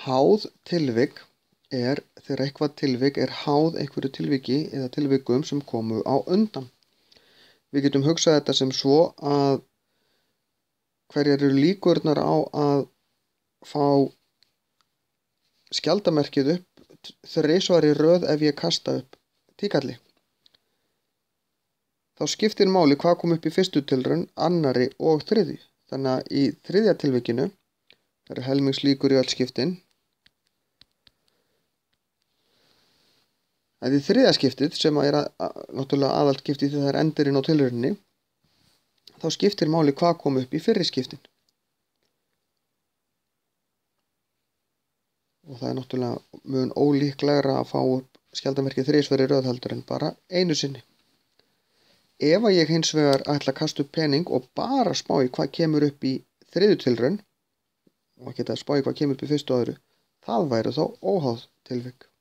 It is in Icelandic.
Háð tilvik er þegar eitthvað tilvik er háð einhverju tilviki eða tilvikum sem komu á undan. Við getum hugsað þetta sem svo að hverjar eru líkurnar á að fá skjaldarmerkið upp þrisvar í röð ef ég kasta upp tíkalli. Þá skiptir máli hvað kom upp í fyrstu tilraun, annarri og þriðju. Þannig að í þriðja tilvikinu það eru helmingslíkur í öll skiptin. En í þriðja skiptið, sem er náttúrulega aðalt skiptið þegar það er endurinn á tilrauninni, þá skiptir máli hvað kom upp í fyrri skiptin. Og það er náttúrulega mun ólíklegra að fá upp skjaldarmerkið þrisvar í röð heldur en bara einu sinni. Ef að ég hins vegar ætla að kasta upp pening og bara spá í hvað kemur upp í þriðju tilraun og ekki að spá í hvað kemur upp í fyrstu og öðru, það væri þá óháð tilvik.